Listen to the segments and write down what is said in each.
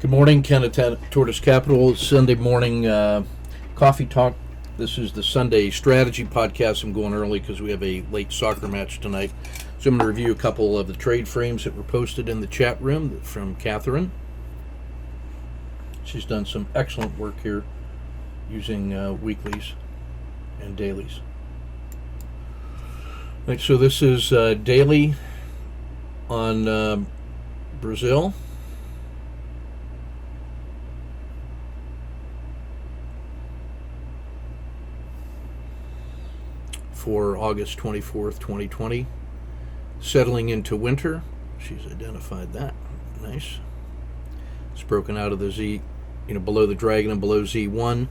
Good morning, Ken at Tortoise Capital. Sunday morning coffee talk. This is the Sunday strategy podcast. I'm going early because we have a late soccer match tonight. So I'm going to review a couple of the trade frames that were posted in the chat room from Catherine. She's done some excellent work here using weeklies and dailies. Right, so this is daily on Brazil. For August 24th, 2020. Settling into winter. She's identified that. Nice. It's broken out of the Z, below the dragon and below Z1.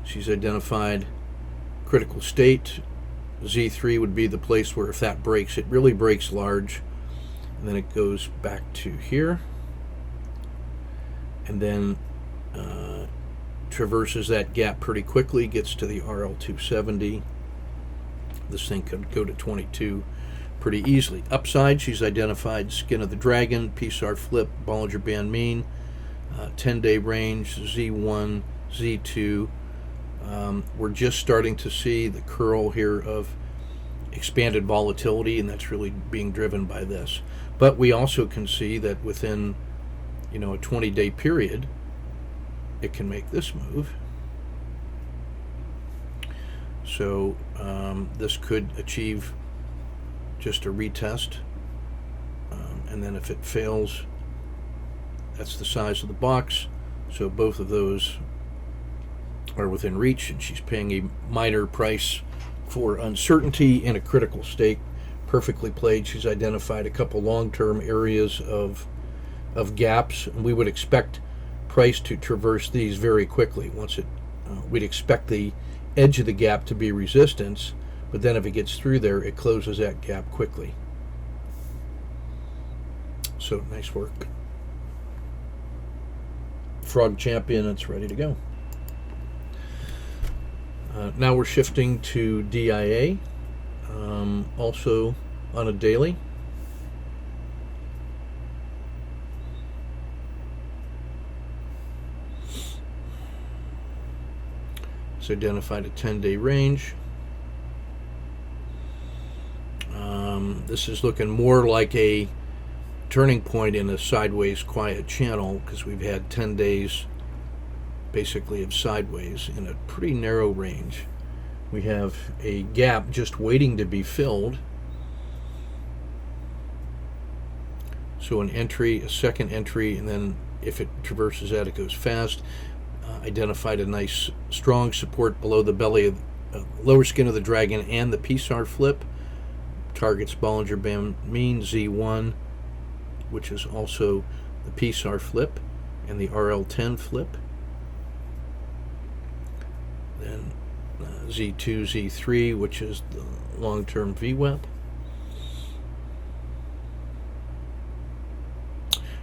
She's identified critical state. Z3 would be the place where if that breaks, it really breaks large. And then it goes back to here. And then traverses that gap pretty quickly, gets to the RL270. This thing could go to 22 pretty easily. Upside, she's identified skin of the dragon, PSAR flip, Bollinger Band mean, 10-day range, Z1, Z2. We're just starting to see the curl here of expanded volatility, and that's really being driven by this. But we also can see that within, a 20-day period, it can make this move. So this could achieve just a retest, and then if it fails, that's the size of the box. So both of those are within reach, and she's paying a minor price for uncertainty in a critical state. Perfectly played. She's identified a couple long-term areas of gaps, and we would expect price to traverse these very quickly. Once it, we'd expect the edge of the gap to be resistance, but then if it gets through there, it closes that gap quickly. So nice work. Frog champion, it's ready to go. Now we're shifting to DIA, also on a daily. It's identified a 10-day range. This is looking more like a turning point in a sideways quiet channel because we've had 10 days basically of sideways in a pretty narrow range. We have a gap just waiting to be filled. So an entry, a second entry, and then if it traverses that, it goes fast. Identified a nice strong support below the belly of lower skin of the dragon and the PSAR flip. Targets Bollinger Band mean Z1, which is also the PSAR flip and the RL10 flip. Then Z2, Z3, which is the long-term VWAP.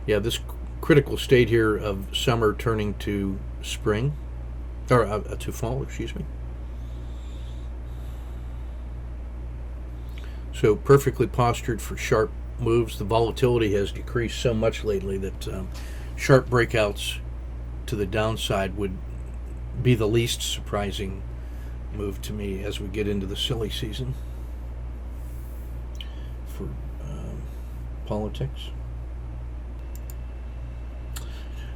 Yeah, this critical state here of summer turning to spring, or to fall, excuse me. So perfectly postured for sharp moves. The volatility has decreased so much lately that sharp breakouts to the downside would be the least surprising move to me as we get into the silly season for politics.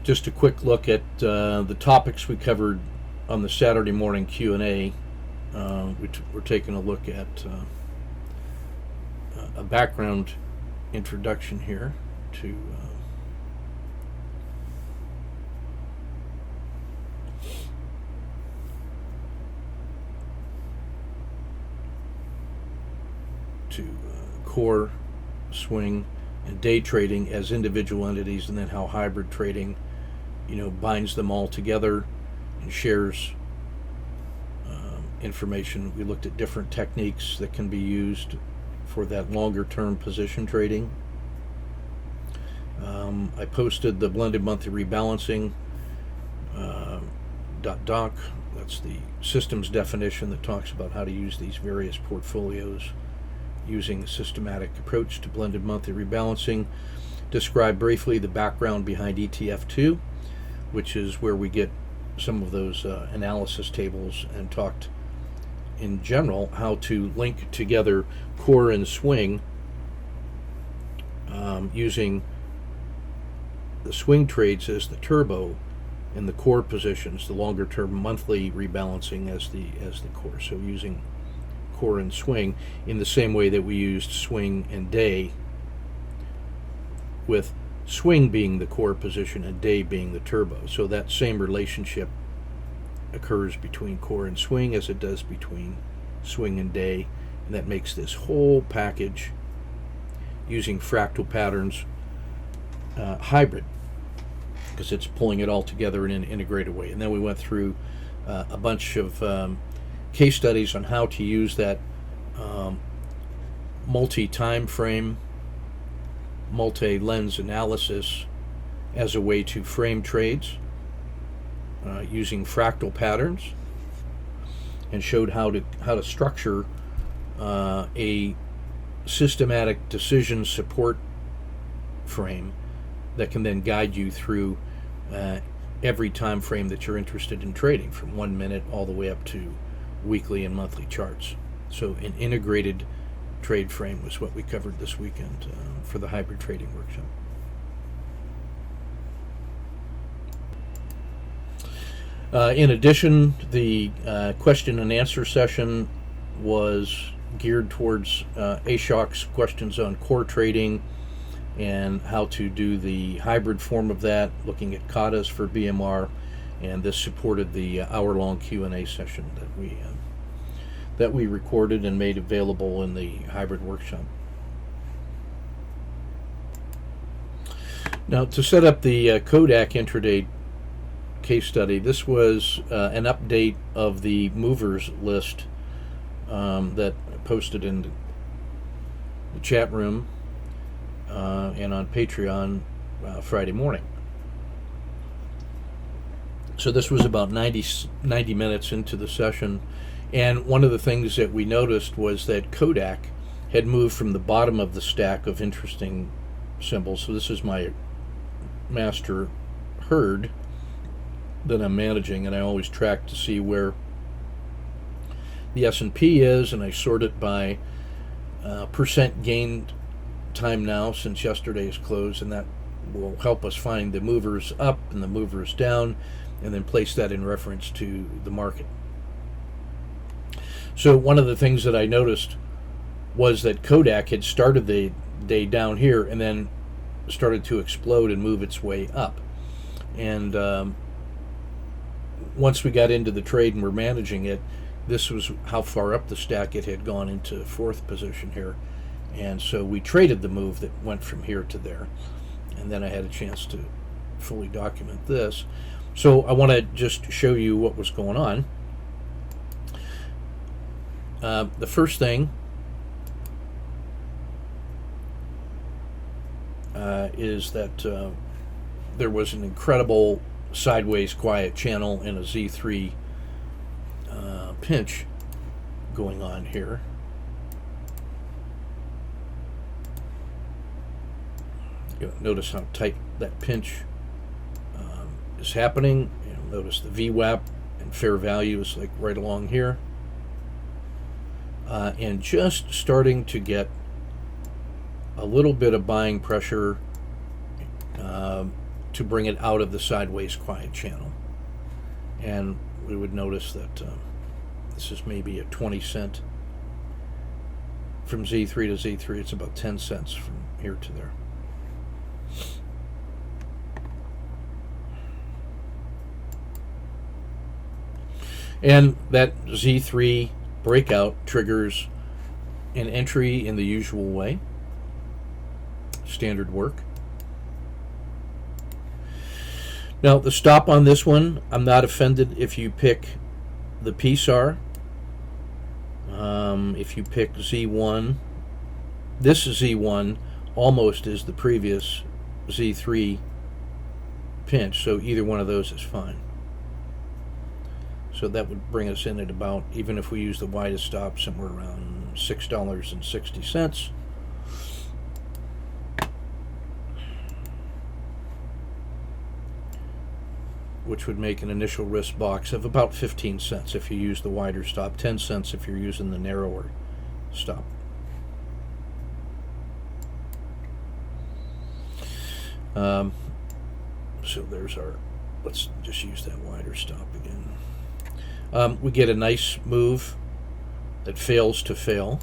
Just a quick look at the topics we covered on the Saturday morning Q&A. We're taking a look at a background introduction here to core, swing, and day trading as individual entities, and then how hybrid trading binds them all together and shares information. We looked at different techniques that can be used for that longer term position trading. I posted the blended monthly rebalancing .doc. That's the systems definition that talks about how to use these various portfolios using a systematic approach to blended monthly rebalancing. Describe briefly the background behind ETF2 which is where we get some of those analysis tables, and talked in general how to link together core and swing using the swing trades as the turbo and the core positions, the longer term monthly rebalancing as the core. So using core and swing in the same way that we used swing and day, with swing being the core position and day being the turbo. So that same relationship occurs between core and swing as it does between swing and day, and that makes this whole package using fractal patterns hybrid, because it's pulling it all together in an integrated way. And then we went through a bunch of case studies on how to use that multi-time frame, multi-lens analysis as a way to frame trades using fractal patterns, and showed how to structure a systematic decision support frame that can then guide you through every time frame that you're interested in trading, from 1 minute all the way up to weekly and monthly charts. So an integrated trade frame was what we covered this weekend for the hybrid trading workshop. In addition, the question and answer session was geared towards ASHOC's questions on core trading and how to do the hybrid form of that, looking at katas for BMR, and this supported the hour-long Q&A session that we recorded and made available in the hybrid workshop. Now, to set up the Kodak intraday case study, this was an update of the movers list that I posted in the chat room and on Patreon Friday morning. So this was about 90 minutes into the session, and one of the things that we noticed was that Kodak had moved from the bottom of the stack of interesting symbols. So this is my master herd that I'm managing, and I always track to see where the S&P is, and I sort it by percent gained time now since yesterday's close, and that will help us find the movers up and the movers down, and then place that in reference to the market. So one of the things that I noticed was that Kodak had started the day down here and then started to explode and move its way up. And once we got into the trade and were managing it, this was how far up the stack it had gone into fourth position here. And so we traded the move that went from here to there. And then I had a chance to fully document this. So I want to just show you what was going on. The first thing is that there was an incredible sideways quiet channel in a Z3 pinch going on here. You'll notice how tight that pinch is happening. You'll notice the VWAP and fair value is like right along here. And just starting to get a little bit of buying pressure to bring it out of the sideways quiet channel. And we would notice that this is maybe a 20 cent. From Z3 to Z3, it's about 10 cents from here to there. And that Z3 breakout triggers an entry in the usual way, standard work. Now the stop on this one, I'm not offended if you pick the PSAR. If you pick Z1, this Z1 almost is the previous Z3 pinch, so either one of those is fine. So that would bring us in at about, even if we use the widest stop, somewhere around $6.60. which would make an initial risk box of about 15 cents if you use the wider stop, 10 cents if you're using the narrower stop. So there's our, let's just use that wider stop again. We get a nice move that fails to fail.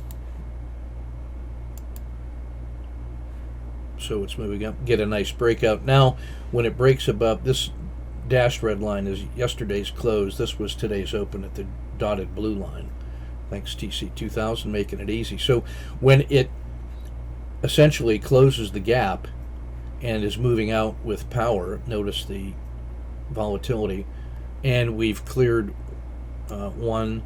So it's moving up, get a nice breakout. Now, when it breaks above, this dashed red line is yesterday's close. This was today's open at the dotted blue line. Thanks TC2000 making it easy. So when it essentially closes the gap and is moving out with power, notice the volatility, and we've cleared 1,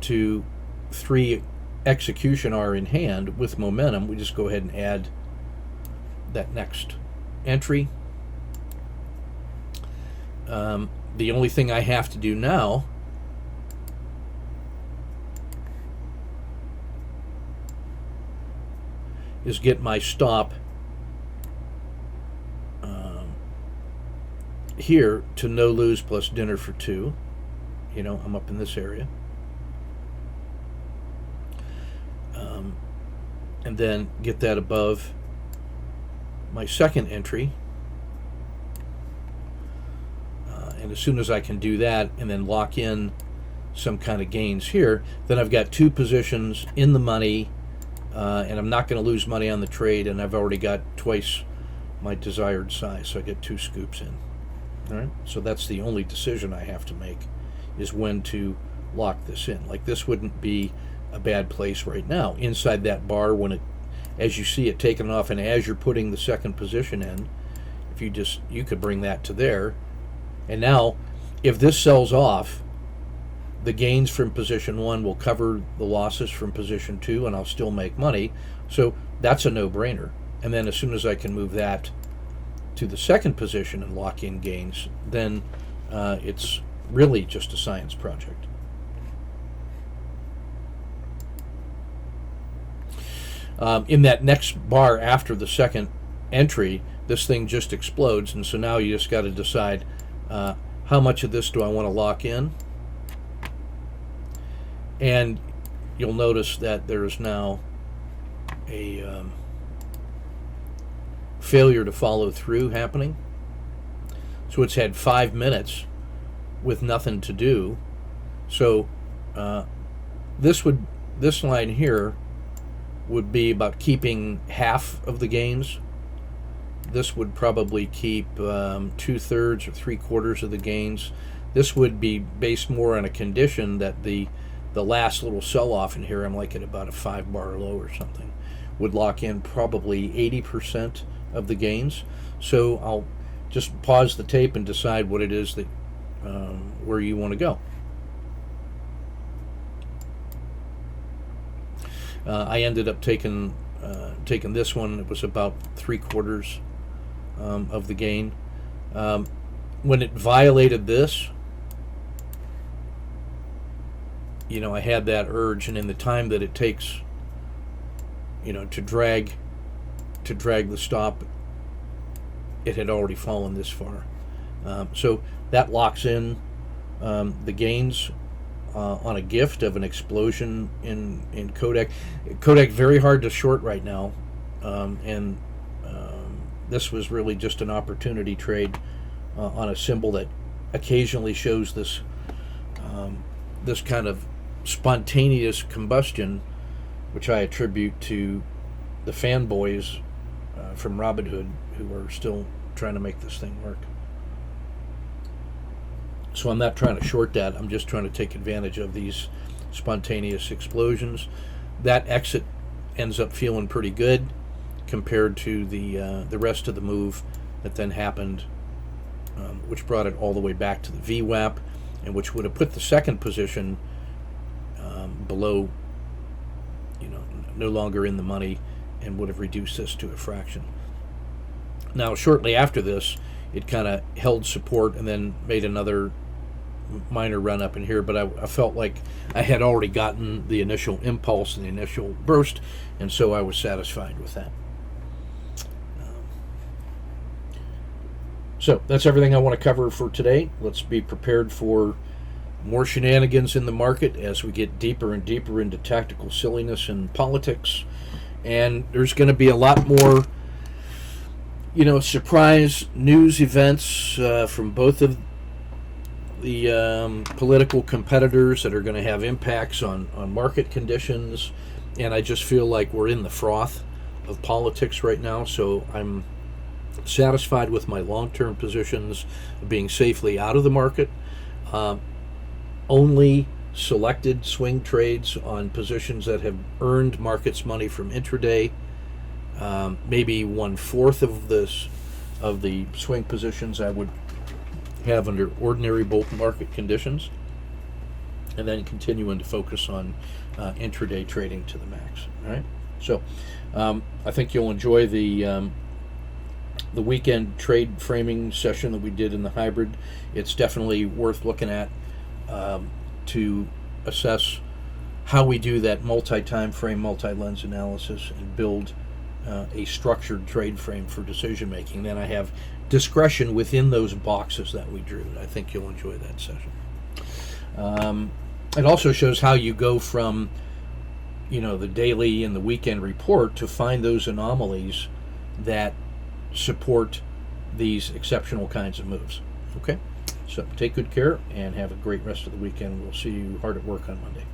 2, 3 execution R in hand with momentum, we just go ahead and add that next entry. The only thing I have to do now is get my stop here to no lose plus dinner for 2. You know, I'm up in this area. And then get that above my second entry. And as soon as I can do that and then lock in some kind of gains here, then I've got 2 positions in the money, and I'm not going to lose money on the trade, and I've already got twice my desired size, so I get 2 scoops in. All right, so that's the only decision I have to make, is when to lock this in. Like, this wouldn't be a bad place right now. Inside that bar, when it, as you see it taking off, and as you're putting the second position in, if you could bring that to there. And now, if this sells off, the gains from position 1 will cover the losses from position 2, and I'll still make money. So that's a no-brainer. And then as soon as I can move that to the second position and lock in gains, then it's really just a science project. In that next bar after the second entry, this thing just explodes, and so now you just got to decide how much of this do I want to lock in. And you'll notice that there is now a failure to follow through happening. So it's had 5 minutes with nothing to do. So this line here would be about keeping half of the gains. This would probably keep 2/3 or 3/4 of the gains. This would be based more on a condition that the last little sell-off in here, I'm like at about a 5-bar low or something, would lock in probably 80% of the gains. So I'll just pause the tape and decide what it is that where you want to go. I ended up taking this one. It was about 3/4 of the gain. When it violated this, you know, I had that urge, and in the time that it takes, you know, to drag the stop, it had already fallen this far. So that locks in the gains on a gift of an explosion in Kodak. Kodak very hard to short right now, and this was really just an opportunity trade on a symbol that occasionally shows this this kind of spontaneous combustion, which I attribute to the fanboys from Robinhood who are still trying to make this thing work. So I'm not trying to short that. I'm just trying to take advantage of these spontaneous explosions. That exit ends up feeling pretty good compared to the rest of the move that then happened, which brought it all the way back to the VWAP, and which would have put the second position below, you know, no longer in the money, and would have reduced this to a fraction. Now, shortly after this, it kind of held support and then made another minor run up in here, but I felt like I had already gotten the initial impulse and the initial burst, and so I was satisfied with that. So that's everything I want to cover for today. Let's be prepared for more shenanigans in the market as we get deeper and deeper into tactical silliness and politics. And there's going to be a lot more, surprise news events from both of the political competitors that are going to have impacts on market conditions. And I just feel like we're in the froth of politics right now. So I'm satisfied with my long-term positions of being safely out of the market. Only selected swing trades on positions that have earned markets money from intraday. Maybe 1/4 of the swing positions I would have under ordinary bull market conditions, and then continuing to focus on intraday trading to the max. All right. So I think you'll enjoy the weekend trade framing session that we did in the hybrid. It's definitely worth looking at to assess how we do that multi-time frame, multi-lens analysis and build a structured trade frame for decision making. Then I have discretion within those boxes that we drew. I think you'll enjoy that session. It also shows how you go from the daily and the weekend report to find those anomalies that support these exceptional kinds of moves. Okay? So take good care and have a great rest of the weekend. We'll see you hard at work on Monday.